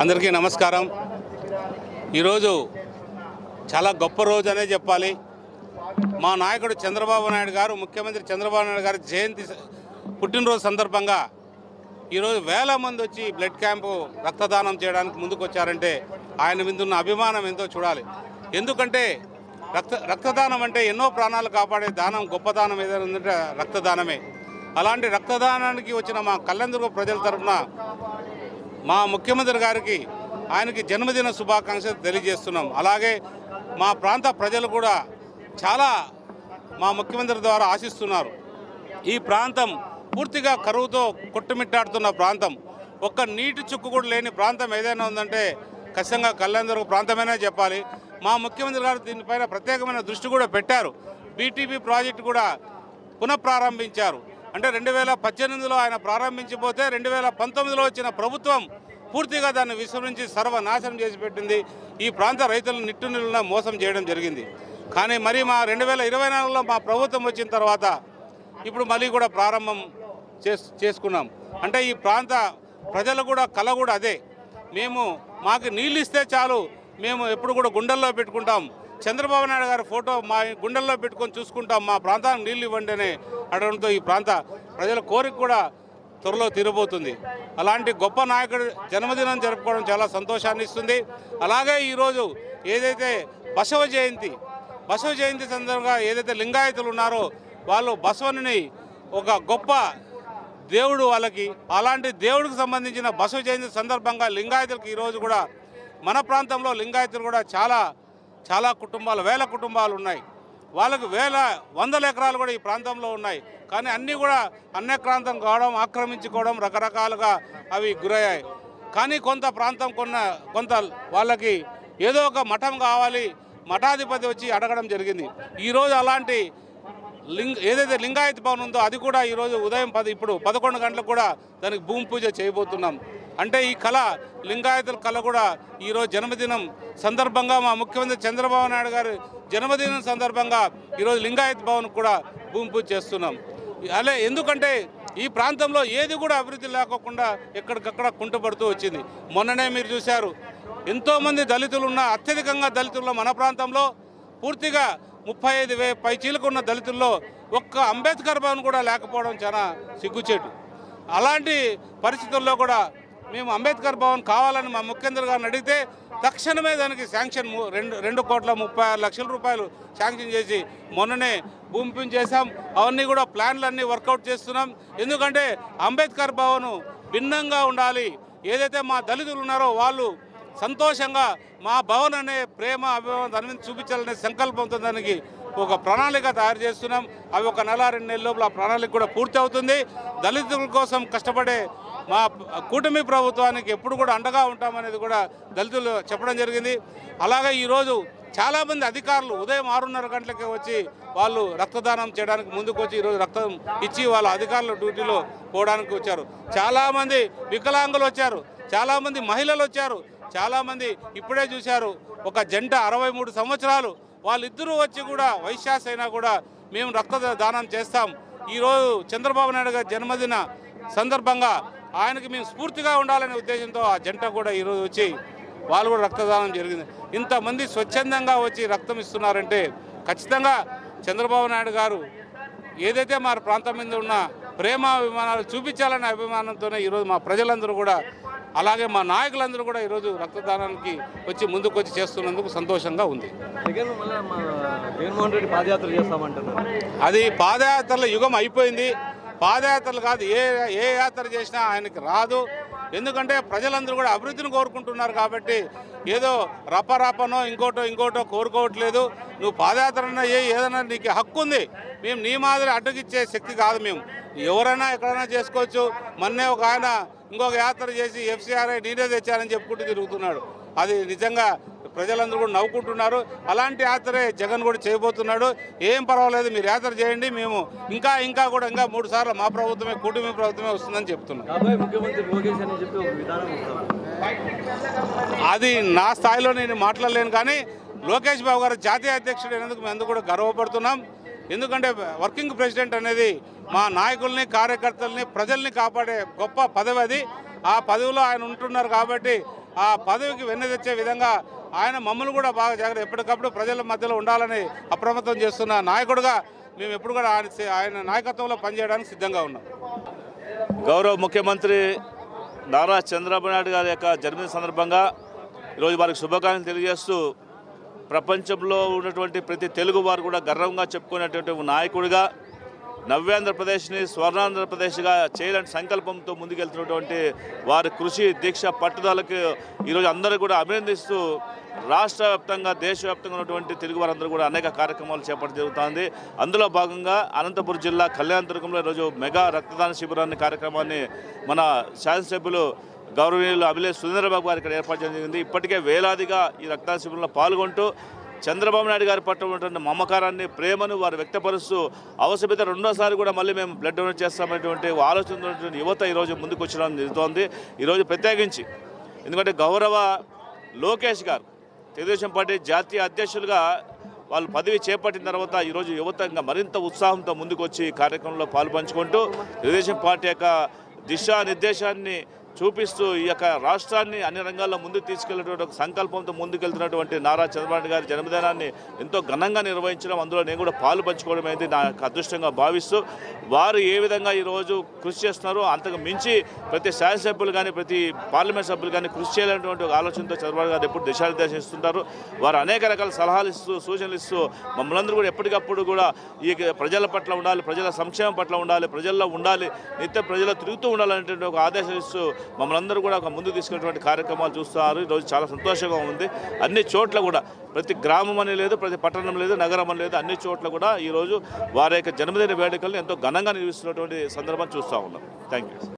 అందరికీ నమస్కారం. ఈరోజు చాలా గొప్ప రోజు అనే చెప్పాలి. మా నాయకుడు చంద్రబాబు నాయుడు గారు, ముఖ్యమంత్రి చంద్రబాబు నాయుడు గారి జయంతి పుట్టినరోజు సందర్భంగా ఈరోజు వేల మంది వచ్చి బ్లడ్ క్యాంపు రక్తదానం చేయడానికి ముందుకు వచ్చారంటే ఆయన మీద ఉన్న అభిమానం ఎంతో చూడాలి. ఎందుకంటే రక్తదానం అంటే ఎన్నో ప్రాణాలు కాపాడే దానం, గొప్ప దానం ఏదైనా ఉందంటే రక్తదానమే. అలాంటి రక్తదానానికి వచ్చిన మా కళ్యాణదుర్గ ప్రజల తరఫున మా ముఖ్యమంత్రి గారికి ఆయనకి జన్మదిన శుభాకాంక్షలు తెలియజేస్తున్నాం. అలాగే మా ప్రాంత ప్రజలు కూడా చాలా మా ముఖ్యమంత్రి ద్వారా ఆశిస్తున్నారు. ఈ ప్రాంతం పూర్తిగా కరువుతో కొట్టుమిట్టాడుతున్న ప్రాంతం, ఒక్క నీటి చుక్కు కూడా లేని ప్రాంతం ఏదైనా ఉందంటే ఖచ్చితంగా కళ్యాణదుర్గ ప్రాంతమైనా చెప్పాలి. మా ముఖ్యమంత్రి గారు దీనిపైన ప్రత్యేకమైన దృష్టి కూడా పెట్టారు. బీటీపీ ప్రాజెక్టు కూడా పునఃప్రారంభించారు. అంటే 2018లో ఆయన ప్రారంభించిపోతే 2019లో వచ్చిన ప్రభుత్వం పూర్తిగా దాన్ని విస్మరించి సర్వనాశనం చేసి పెట్టింది. ఈ ప్రాంత రైతులను నిట్టునిలున మోసం చేయడం జరిగింది. కానీ మరి మా 2024లో మా ప్రభుత్వం వచ్చిన తర్వాత ఇప్పుడు మళ్ళీ కూడా ప్రారంభం చేసుకున్నాం. అంటే ఈ ప్రాంత ప్రజలు కూడా కళ కూడా అదే. మాకు నీళ్ళు ఇస్తే చాలు, మేము ఎప్పుడు కూడా గుండెల్లో పెట్టుకుంటాం. చంద్రబాబు నాయుడు గారి ఫోటో మా గుండెల్లో పెట్టుకొని చూసుకుంటాం, మా ప్రాంతానికి నీళ్ళు ఇవ్వండి అని అడగడంతో ఈ ప్రాంత ప్రజల కోరిక కూడా త్వరలో తీరబోతుంది. అలాంటి గొప్ప నాయకుడు జన్మదినం జరుపుకోవడం చాలా సంతోషాన్ని ఇస్తుంది. అలాగే ఈరోజు ఏదైతే బసవ జయంతి సందర్భంగా ఏదైతే లింగాయతులు ఉన్నారో వాళ్ళు బసవని ఒక గొప్ప దేవుడు వాళ్ళకి, అలాంటి దేవుడికి సంబంధించిన బసవ జయంతి సందర్భంగా లింగాయతులకు ఈరోజు కూడా మన ప్రాంతంలో లింగాయతులు కూడా చాలా కుటుంబాలు, వేల కుటుంబాలు ఉన్నాయి. వాళ్ళకు వందల ఎకరాలు కూడా ఈ ప్రాంతంలో ఉన్నాయి. కానీ అన్నీ కూడా అన్యక్రాంతం కావడం, ఆక్రమించుకోవడం, రకరకాలుగా అవి గురయ్యాయి. కానీ కొంత ప్రాంతం కొంత వాళ్ళకి ఏదో ఒక మఠం కావాలి, మఠాధిపతి వచ్చి అడగడం జరిగింది. ఈరోజు అలాంటి ఏదైతే లింగాయత్ భవన్ ఉందో అది కూడా ఈరోజు ఉదయం ఇప్పుడు 11 గంటలకు కూడా దానికి భూమి పూజ చేయబోతున్నాం. అంటే ఈ కళ, లింగాయతుల కళ కూడా ఈరోజు జన్మదినం సందర్భంగా మా ముఖ్యమంత్రి చంద్రబాబు నాయుడు గారి జన్మదినం సందర్భంగా ఈరోజు లింగాయత్ భవన్ కూడా భూమి పూజ చేస్తున్నాం. అలా ఎందుకంటే ఈ ప్రాంతంలో ఏది కూడా అభివృద్ధి లేకోకుండా ఎక్కడికక్కడ కుంటుపడుతూ వచ్చింది. మొన్ననే మీరు చూశారు, ఎంతోమంది దళితులు ఉన్న, అత్యధికంగా దళితుల్లో మన ప్రాంతంలో పూర్తిగా 35,000 పైచీలకు దళితుల్లో ఒక్క అంబేద్కర్ భవన్ కూడా లేకపోవడం చాలా సిగ్గుచేటు. అలాంటి పరిస్థితుల్లో కూడా మేము అంబేద్కర్ భవన్ కావాలని మా ముఖ్యమంత్రి గారిని అడిగితే తక్షణమే దానికి శాంక్షన్ 2,36,00,000 రూపాయలు శాంక్షన్ చేసి మొన్ననే భూమి పూజ చేశాం. అవన్నీ కూడా ప్లాన్లన్నీ వర్కౌట్ చేస్తున్నాం. ఎందుకంటే అంబేద్కర్ భవన్ భిన్నంగా ఉండాలి. ఏదైతే మా దళితులు ఉన్నారో వాళ్ళు సంతోషంగా మా భవన్ అనే ప్రేమ, అభిమానం దాని మీద చూపించాలనే సంకల్పంతో దానికి ఒక ప్రణాళిక తయారు చేస్తున్నాం. అవి ఒక నెల 2 నెలల లోపల ఆ ప్రణాళిక కూడా పూర్తి అవుతుంది. దళితుల కోసం కష్టపడే మా కూటమి ప్రభుత్వానికి ఎప్పుడు కూడా అండగా ఉంటామనేది కూడా దళితులు చెప్పడం జరిగింది. అలాగే ఈరోజు చాలామంది అధికారులు ఉదయం 6:30 గంటలకే వచ్చి వాళ్ళు రక్తదానం చేయడానికి ముందుకు వచ్చి ఈరోజు రక్తం ఇచ్చి వాళ్ళ అధికారుల డ్యూటీలో పోవడానికి వచ్చారు. చాలామంది వికలాంగులు వచ్చారు, చాలామంది మహిళలు వచ్చారు, చాలామంది ఇప్పుడే చూశారు ఒక జంట 63 సంవత్సరాలు వాళ్ళిద్దరూ వచ్చి కూడా వైశ్యాస్ అయినా కూడా మేము రక్తదానం చేస్తాం. ఈరోజు చంద్రబాబు నాయుడు గారి జన్మదిన సందర్భంగా ఆయనకి మేము స్ఫూర్తిగా ఉండాలనే ఉద్దేశంతో ఆ జంట కూడా ఈరోజు వచ్చి వాళ్ళు కూడా రక్తదానం జరిగింది. ఇంతమంది స్వచ్ఛందంగా వచ్చి రక్తం ఇస్తున్నారంటే ఖచ్చితంగా చంద్రబాబు నాయుడు గారు ఏదైతే మా ప్రాంతం మీద ఉన్న ప్రేమ అభిమానాలు చూపించాలనే అభిమానంతోనే ఈరోజు మా ప్రజలందరూ కూడా, అలాగే మా నాయకులందరూ కూడా ఈరోజు రక్తదానానికి వచ్చి ముందుకు వచ్చి చేస్తున్నందుకు సంతోషంగా ఉంది. జగన్మోహన్ రెడ్డి పాదయాత్ర చేస్తామంటున్నారు. అది పాదయాత్రల యుగం అయిపోయింది. పాదయాత్రలు కాదు, ఏ యాత్ర చేసినా ఆయనకి రాదు. ఎందుకంటే ప్రజలందరూ కూడా అభివృద్ధిని కోరుకుంటున్నారు కాబట్టి ఏదో రపనో ఇంకోటో కోరుకోవట్లేదు. నువ్వు పాదయాత్ర ఏదైనా నీకు హక్కు ఉంది. మేము నీ మాదిరి అడ్డగిచ్చే శక్తి కాదు. మేము ఎవరైనా ఎక్కడైనా చేసుకోవచ్చు. మొన్నే ఒక ఆయన ఇంకొక యాత్ర చేసి FCRI నేనే తెచ్చానని చెప్పుకుంటూ తిరుగుతున్నాడు. అది నిజంగా ప్రజలందరూ కూడా నవ్వుకుంటున్నారు. అలాంటి యాత్రే జగన్ కూడా చేయబోతున్నాడు. ఏం పర్వాలేదు, మీరు యాత్ర చేయండి, మేము ఇంకా 3 సార్లు మా ప్రభుత్వమే, కూటమి ప్రభుత్వమే వస్తుందని చెప్తున్నాం. అది నా స్థాయిలో నేను మాట్లాడలేను. కానీ లోకేష్ బాబు గారు జాతీయ అధ్యక్షుడు అయినందుకు మేము అందరూ కూడా గర్వపడుతున్నాం. ఎందుకంటే వర్కింగ్ ప్రెసిడెంట్ అనేది మా నాయకుల్ని, కార్యకర్తల్ని, ప్రజల్ని కాపాడే గొప్ప పదవి అది. ఆ పదవిలో ఆయన ఉంటున్నారు కాబట్టి ఆ పదవికి వెన్నె తెచ్చే విధంగా ఆయన మమ్మల్ని కూడా బాగా జాగ్రత్త ఎప్పటికప్పుడు ప్రజల మధ్యలో ఉండాలని అప్రమత్తం చేస్తున్న నాయకుడిగా మేము ఎప్పుడు కూడా ఆయన నాయకత్వంలో పనిచేయడానికి సిద్ధంగా ఉన్నాం. గౌరవ ముఖ్యమంత్రి నారా చంద్రబాబు నాయుడు గారి యొక్క జన్మదిన సందర్భంగా ఈరోజు వారికి శుభాకాంక్షలు తెలియజేస్తూ ప్రపంచంలో ఉన్నటువంటి ప్రతి తెలుగు వారు కూడా గర్వంగా చెప్పుకునేటువంటి నాయకుడిగా నవ్యాంధ్రప్రదేశ్ని స్వర్ణాంధ్రప్రదేశ్గా చేయాలని సంకల్పంతో ముందుకెళ్తున్నటువంటి వారి కృషి దీక్ష పట్టుదలకు ఈరోజు అందరూ కూడా అభినందిస్తూ రాష్ట్ర వ్యాప్తంగా దేశవ్యాప్తంగా ఉన్నటువంటి తెలుగు వారందరూ కూడా అనేక కార్యక్రమాలు చేపట్టడం జరుగుతుంది. అందులో భాగంగా అనంతపురం జిల్లా కళ్యాణదుర్గంలో ఈరోజు మెగా రక్తదాన శిబిరాన్ని కార్యక్రమాన్ని మన శాసనసభ్యులు గౌరవనీయులు అభిలేష్ సురేంద్రబాబు గారు ఇక్కడ ఏర్పాటు చేయడం జరిగింది. ఇప్పటికే వేలాదిగా ఈ రక్తదాన శిబిరంలో పాల్గొంటూ చంద్రబాబు నాయుడు గారి పట్ల ఉన్నటువంటి మమకారాన్ని ప్రేమను వారు వ్యక్తపరుస్తూ అవసరమైతే రెండోసారి కూడా మళ్ళీ మేము బ్లడ్ డొనేట్ చేస్తామనేటువంటి ఆలోచన ఉన్నటువంటి యువత ఈరోజు ముందుకు వచ్చడం జరుగుతోంది. ఈరోజు ప్రత్యేకించి ఎందుకంటే గౌరవ లోకేష్ గారు తెలుగుదేశం పార్టీ జాతీయ అధ్యక్షులుగా వాళ్ళు పదవి చేపట్టిన తర్వాత ఈరోజు యువత ఇంకా మరింత ఉత్సాహంతో ముందుకు వచ్చి ఈ కార్యక్రమంలో పాల్పంచుకుంటూ తెలుగుదేశం పార్టీ యొక్క దిశానిర్దేశాన్ని చూపిస్తూ ఈ యొక్క రాష్ట్రాన్ని అన్ని రంగాల్లో ముందుకు తీసుకెళ్లేటువంటి ఒక సంకల్పంతో ముందుకెళ్తున్నటువంటి నారా చంద్రబాబు నాయుడు గారి జన్మదినాన్ని ఎంతో ఘనంగా నిర్వహించడం, అందులో నేను కూడా పాలు పంచుకోవడం అనేది నా యొక్క అదృష్టంగా భావిస్తూ వారు ఏ విధంగా ఈరోజు కృషి చేస్తున్నారో అంతకు మించి ప్రతి శాసనసభ్యులు కానీ ప్రతి పార్లమెంట్ సభ్యులు కానీ కృషి చేయాలనేటువంటి ఒక ఆలోచనతో చంద్రబాబు గారు ఎప్పుడు దిశానిర్దేశం ఇస్తుంటారు. వారు అనేక రకాల సలహాలు ఇస్తూ సూచనలు ఇస్తూ మమ్మల్ని అందరూ కూడా ఎప్పటికప్పుడు కూడా ఈ ప్రజల పట్ల ఉండాలి, ప్రజల సంక్షేమం పట్ల ఉండాలి, ప్రజల్లో ఉండాలి, నిత్యం ప్రజల్లో తిరుగుతూ ఉండాలనేటువంటి ఒక ఆదేశం ఇస్తూ మమ్మల్ని అందరూ కూడా ఒక ముందు తీసుకునేటువంటి కార్యక్రమాలు చూస్తున్నారు. ఈరోజు చాలా సంతోషంగా ఉంది. అన్ని చోట్ల కూడా ప్రతి గ్రామం అని లేదు, ప్రతి పట్టణం లేదు, నగరం అని లేదు, అన్ని చోట్ల కూడా ఈరోజు వారి యొక్క జన్మదిన వేడుకలను ఎంతో ఘనంగా నిర్వహిస్తున్నటువంటి సందర్భాన్ని చూస్తూ ఉన్నాం. Thank you.